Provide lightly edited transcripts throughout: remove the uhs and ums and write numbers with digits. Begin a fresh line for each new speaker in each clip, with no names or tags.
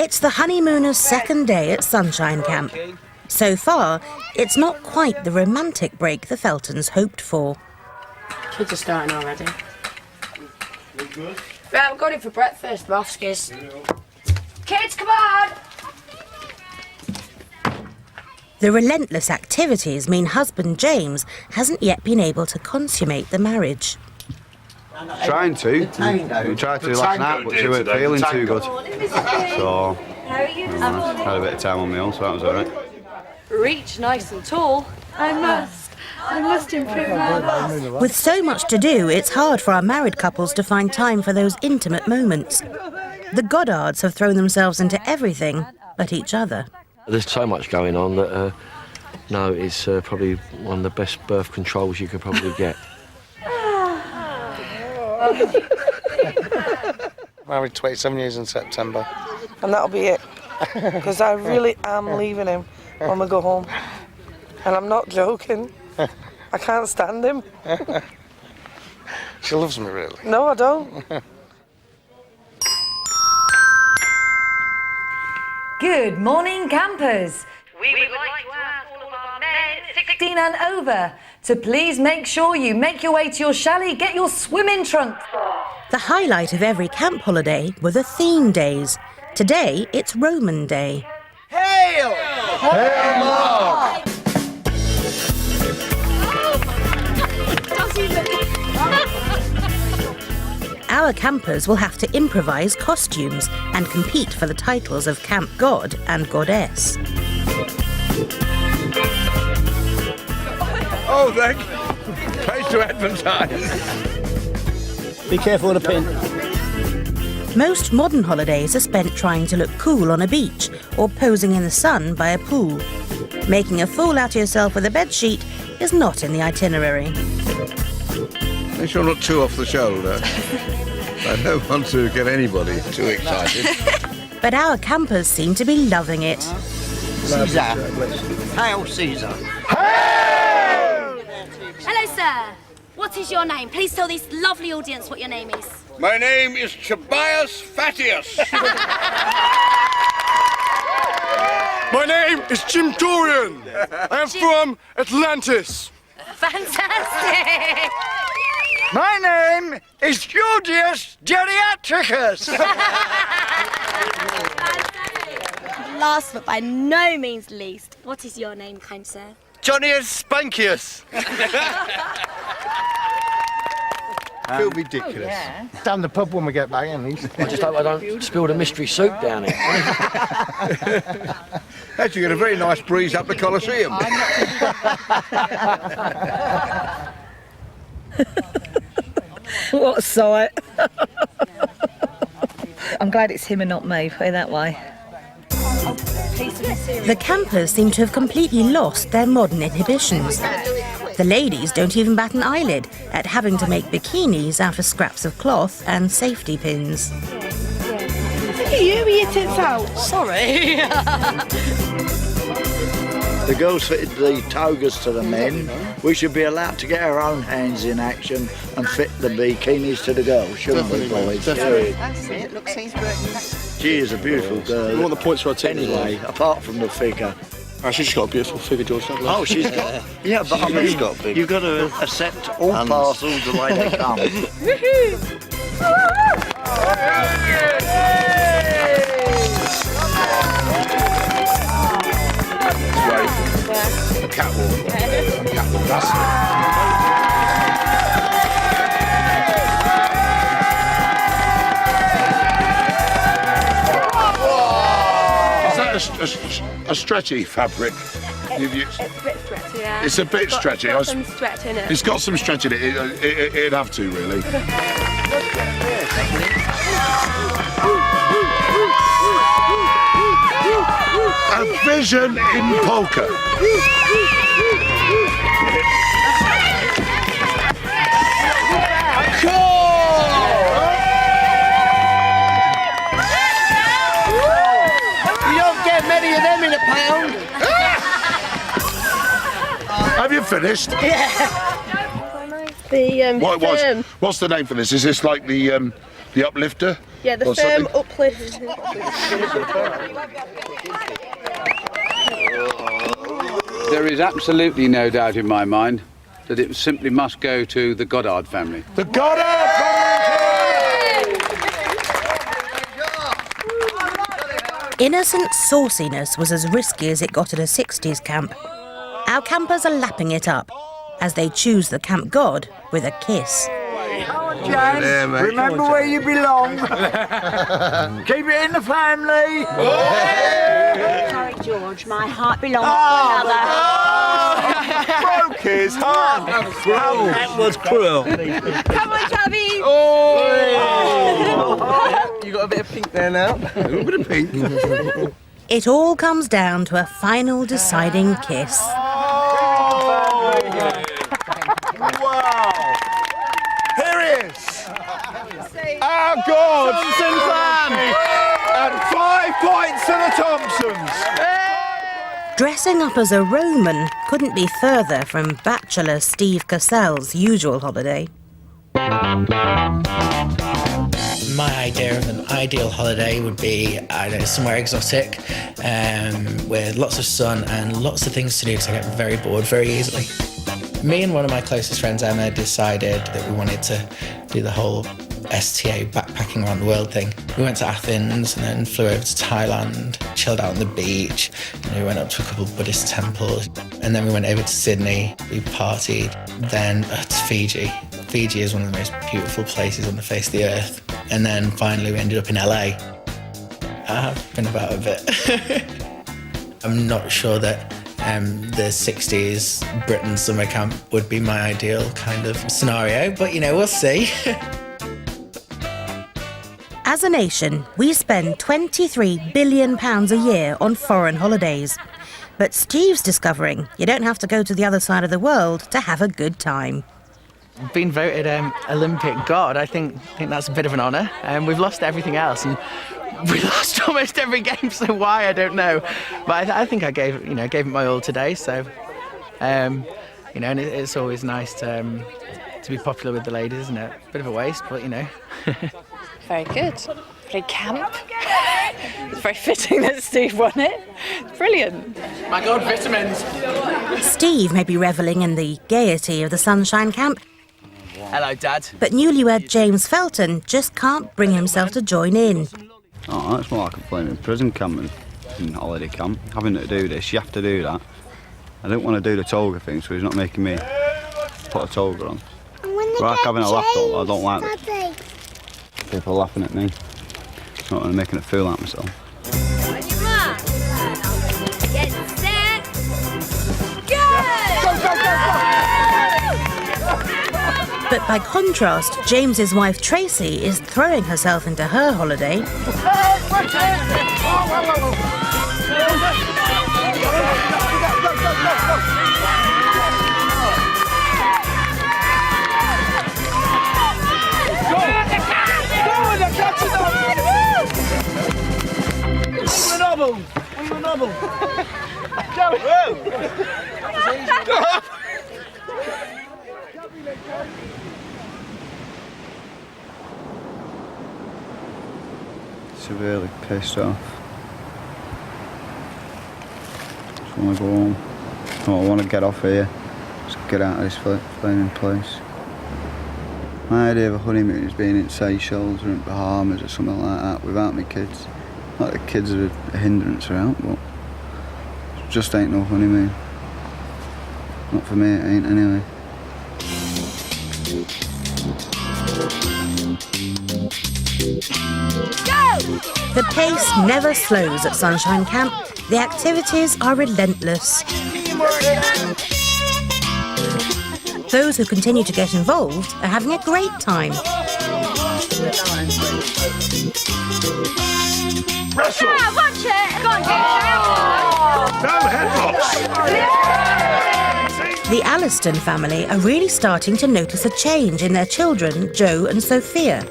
It's the honeymooners' second day at Sunshine Camp. So far, it's not quite the romantic break the Feltons hoped for.
Kids are starting already. Right, I'm going in for breakfast, Moskies. Kids, come on!
The relentless activities mean husband James hasn't yet been able to consummate the marriage.
Trying to. We tried to last night, but she weren't feeling too good. So, had a bit of time on my own, so that was alright.
Reach nice and tall. I must improve my.
With so much to do, it's hard for our married couples to find time for those intimate moments. The Goddards have thrown themselves into everything but each other.
There's so much going on that, no, it's probably one of the best birth controls you could probably get.
Married 27 years in September.
And that'll be it. Because I really am leaving him when we go home. And I'm not joking. I can't stand him.
She loves me, really.
No, I don't.
Good morning, campers. We would like to ask all of our men 16 and over to please make sure you make your way to your chalet, get your swimming trunks.
The highlight of every camp holiday were the theme days. Today, it's Roman Day.
Hail! Hail Mark!
Our campers will have to improvise costumes and compete for the titles of Camp God and Goddess.
Oh, thank you. Place to advertise. Be careful with the pin.
Most modern holidays are spent trying to look cool on a beach or posing in the sun by a pool. Making a fool out of yourself with a bedsheet is not in the itinerary.
Make sure not too off the shoulder. I don't want to get anybody too excited.
But our campers seem to be loving it.
Caesar. Hail Caesar.
Hello, sir. What is your name? Please tell this lovely audience what your name is.
My name is Tobias Fatius.
My name is Jim Dorian. I am from Atlantis.
Fantastic.
My name is Judius Geriatricus.
Last but by no means least, what is your name, kind sir?
Johnnius Spankius.
Feel ridiculous.
Yeah. Down the pub when we get back in.
I just hope I don't spill the mystery soup down here.
Actually, get a very nice breeze up the Colosseum.
What a sight. I'm glad it's him and not me, put it that way.
The campers seem to have completely lost their modern inhibitions. The ladies don't even bat an eyelid at having to make bikinis out of scraps of cloth and safety pins.
Look at you with your tits out.
Sorry.
The girls fitted the togas to the men. We should be allowed to get our own hands in action and fit the bikinis to the girls, shouldn't we, boys?
That's it. Look,
She is a beautiful girl.
We want the points for our team.
Anyway, apart from the figure.
She's got a beautiful figure, George.
Oh, she's got... Yeah, but I mean, you've got to accept all parcels the way they come.
A catwalk. That's it. A stretchy fabric.
It's a bit stretchy, yeah.
It's a bit stretchy.
It's got some stretch in it.
It's got some stretch in it. It'd have to, really. A vision in polka.
Many of them in a pound.
Have you finished?
Yeah.
What's the name for this? Is this like the The uplifter?
Yeah, the
Or
firm
something?
uplift.
There is absolutely no doubt in my mind that it simply must go to the Goddard family.
The Goddard family!
Innocent sauciness was as risky as it got at a 60s camp. Our campers are lapping it up as they choose the camp god with a kiss.
James,
there, mate.
remember where you belong. Keep it in the family.
Sorry, George, my heart belongs to another.
Broke his heart.
That was cruel.
Come on, Chubby.
You got a bit of pink there now.
A little bit of pink.
It all comes down to a final deciding kiss.
Wow. Here he is. Our God. Thompson fan. And 5 points to the Thompsons.
Dressing up as a Roman couldn't be further from bachelor Steve Cassell's usual holiday.
My idea of an ideal holiday would be, I don't know, somewhere exotic, with lots of sun and lots of things to do because I get very bored very easily. Me and one of my closest friends, Emma, decided that we wanted to do the whole STA backpacking around the world thing. We went to Athens and then flew over to Thailand, chilled out on the beach. We went up to a couple of Buddhist temples, and then we went over to Sydney. We partied, then to Fiji. Fiji is one of the most beautiful places on the face of the earth. And then finally we ended up in LA. I've been about a bit. I'm not sure that the 60s Britain summer camp would be my ideal kind of scenario, but we'll see.
As a nation, we spend £23 billion a year on foreign holidays. But Steve's discovering you don't have to go to the other side of the world to have a good time.
Being voted Olympic god, I think that's a bit of an honour. We've lost everything else, and we lost almost every game, so why, I don't know. But I think I gave it my all today, so, and it's always nice to be popular with the ladies, isn't it? Bit of a waste, but
Very good. Very camp. It's very fitting that Steve won it. Brilliant.
My God, vitamins.
Steve may be revelling in the gaiety of the Sunshine Camp.
Hello, Dad.
But newlywed James Felton just can't bring himself to join in.
Oh, that's more like a flaming prison camp and holiday camp. Having to do this, you have to do that. I don't want to do the toga thing, so he's not making me put a toga on. Like having a laptop, I don't like it. People laughing at me. It's not really making a fool out of myself.
Get set. Go!
But by contrast, James's wife Tracy is throwing herself into her holiday.
Severely pissed off. Just want to go home. Oh, I want to get off here. Just get out of this flaming place. My idea of a honeymoon is being in Seychelles or in Bahamas or something like that without my kids. Not that kids are a hindrance around, but it just ain't no honeymoon. Not for me, it ain't anyway.
The pace never slows at Sunshine Camp. The activities are relentless. Those who continue to get involved are having a great time.
Wrestle! Yeah, watch it! Go on,
No headlocks!
The Alliston family are really starting to notice a change in their children, Joe and Sophia.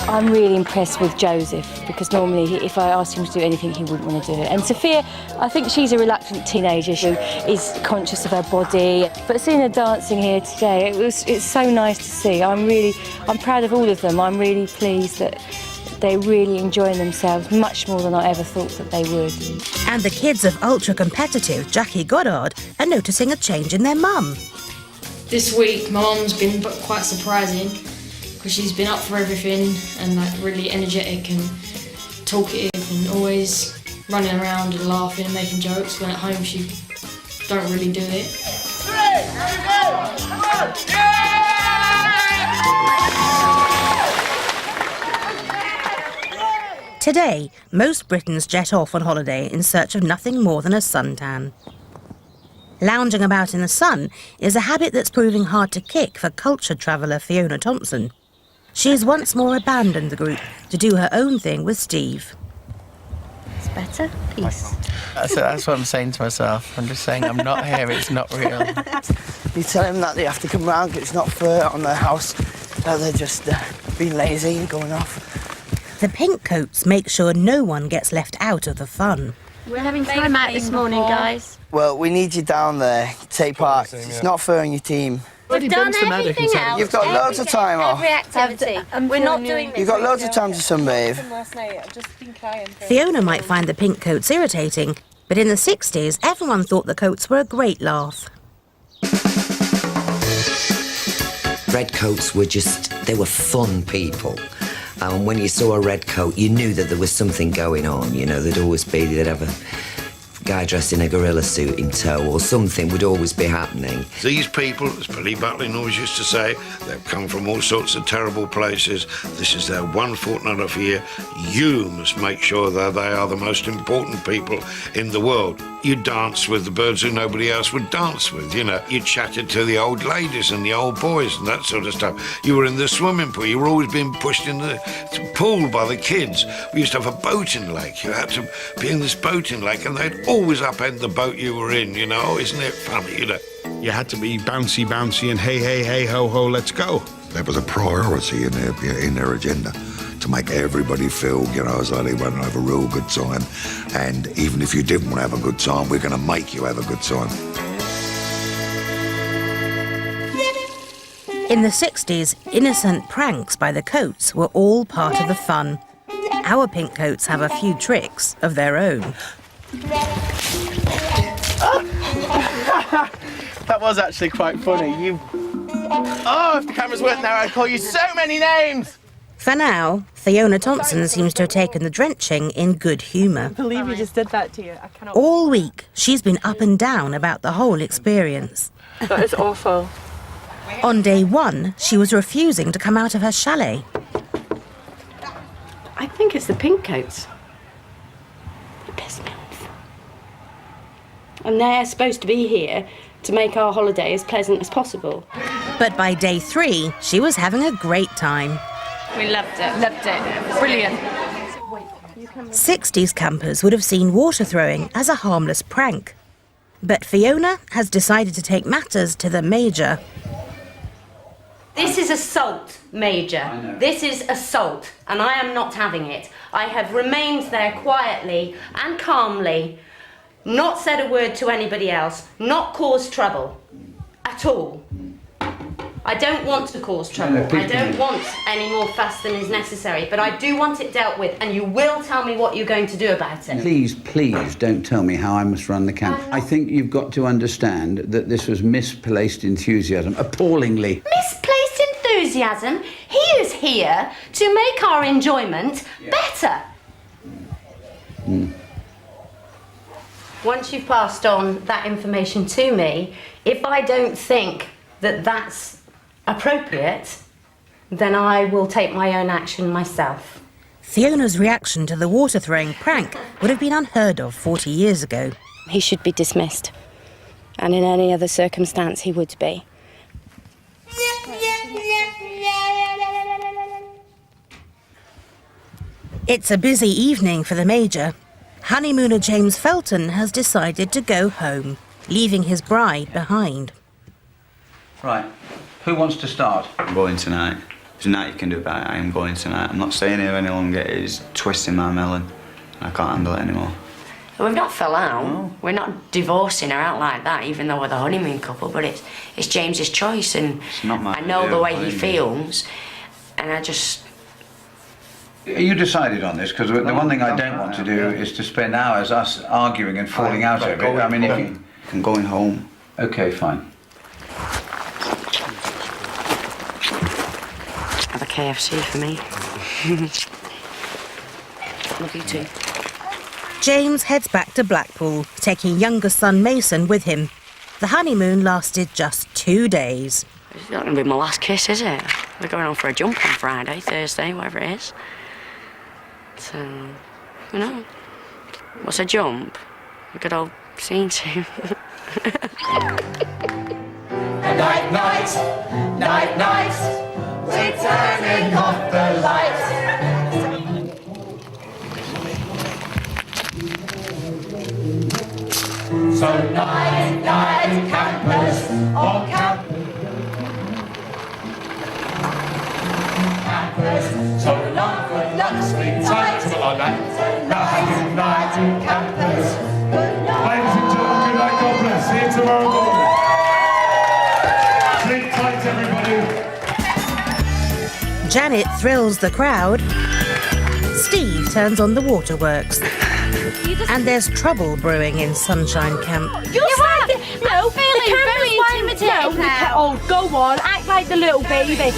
I'm really impressed with Joseph, because normally if I asked him to do anything, he wouldn't want to do it. And Sophia, I think she's a reluctant teenager who is conscious of her body. But seeing her dancing here today, it's so nice to see. I'm proud of all of them. I'm really pleased that they're really enjoying themselves much more than I ever thought that they would.
And the kids of ultra-competitive Jackie Goddard are noticing a change in their mum.
This week, my mum's been quite surprising, because she's been up for everything and like really energetic and talkative and always running around and laughing and making jokes, when at home she don't really do it.
3, here we go! Come on!
Today, most Britons jet off on holiday in search of nothing more than a suntan. Lounging about in the sun is a habit that's proving hard to kick for culture traveller Fiona Thompson. She has once more abandoned the group to do her own thing with Steve.
It's better. Peace.
That's what I'm saying to myself. I'm just saying I'm not here, it's not real.
You tell them that they have to come round because it's not fair on their house, that they're just being lazy and going off.
The pink coats make sure no one gets left out of the fun.
We're having time out this morning, guys.
Well, we need you down there. Take part. It's not fair on your team.
We've done everything else.
You've got loads of time off.
Every activity. We're not doing this.
You've got loads of time to sunbathe.
Fiona might find the pink coats irritating, but in the 60s, everyone thought the coats were a great laugh.
Redcoats were they were fun people. And when you saw a red coat, you knew that there was something going on. You know, they'd have a guy dressed in a gorilla suit in tow, or something would always be happening.
These people, as Billy Butlin always used to say, they've come from all sorts of terrible places. This is their one fortnight of year. You must make sure that they are the most important people in the world. You danced with the birds who nobody else would dance with, you know. You chatted to the old ladies and the old boys and that sort of stuff. You were in the swimming pool. You were always being pushed in the pool by the kids. We used to have a boating lake. You had to be in this boating lake, and they'd always upend the boat you were in, you know. Isn't it funny, you know?
You had to be bouncy, bouncy and hey, hey, hey, ho, ho, let's go.
That was a priority in their agenda, to make everybody feel, you know, as though they want to have a real good time. And even if you didn't want to have a good time, we're going to make you have a good time.
In the 60s, innocent pranks by the coats were all part of the fun. Our pink coats have a few tricks of their own.
That was actually quite funny. Oh, if the cameras weren't there, I'd call you so many names!
For now, Fiona Thompson seems to have taken the drenching in good humour.
I believe you just did that to you. I cannot.
All week, she's been up and down about the whole experience.
That is awful.
On day one, she was refusing to come out of her chalet.
I think it's the pink coats. They piss me off. And they're supposed to be here to make our holiday as pleasant as possible.
But by day 3, she was having a great time.
We loved it. Loved it. Brilliant.
60s campers would have seen water throwing as a harmless prank. But Fiona has decided to take matters to the major.
This is assault, Major. This is assault, and I am not having it. I have remained there quietly and calmly, not said a word to anybody else, not caused trouble at all. I don't want to cause trouble. I don't want any more fuss than is necessary, but I do want it dealt with, and you will tell me what you're going to do about it.
Please, please don't tell me how I must run the camp. I think you've got to understand that this was misplaced enthusiasm, appallingly.
Misplaced enthusiasm? He is here to make our enjoyment better. Once you've passed on that information to me, if I don't think that that's appropriate, then I will take my own action myself.
Fiona's reaction to the water throwing prank would have been unheard of 40 years ago.
He should be dismissed, and in any other circumstance he would be.
It's a busy evening for the Major. Honeymooner James Felton has decided to go home, leaving his bride behind.
Right. Who wants to start?
I'm going tonight. There's nothing you can do about it. I am going tonight. I'm not staying here any longer. It is twisting my melon. I can't handle it anymore.
We've not fell out. No. We're not divorcing her out like that, even though we're the honeymoon couple, but it's James's choice, and I know the way he feels, and I just...
Are you decided on this? Because the one thing I don't want to do is to spend hours us arguing and falling out over it. I mean, if you...
I'm going home.
Okay, fine.
Have a KFC for me. Love you too.
James heads back to Blackpool, taking younger son Mason with him. The honeymoon lasted just 2 days.
It's not going to be my last kiss, is it? We're going on for a jump on Friday, Thursday, whatever it is. So, you know, what's a jump? A good old scene too.
Night, night, night, night, we're turning off the lights. So night, night, campers, all camp. Campers, so long, good luck, sweet tight. Night, night, campers, good night.
Ladies and gentlemen, good night, God bless. See you tomorrow morning. Sleep tight, everybody.
Janet thrills the crowd. Steve turns on the waterworks. And there's trouble brewing in Sunshine Camp.
You're feeling very intimidated now.
Oh, go on, act like the little baby.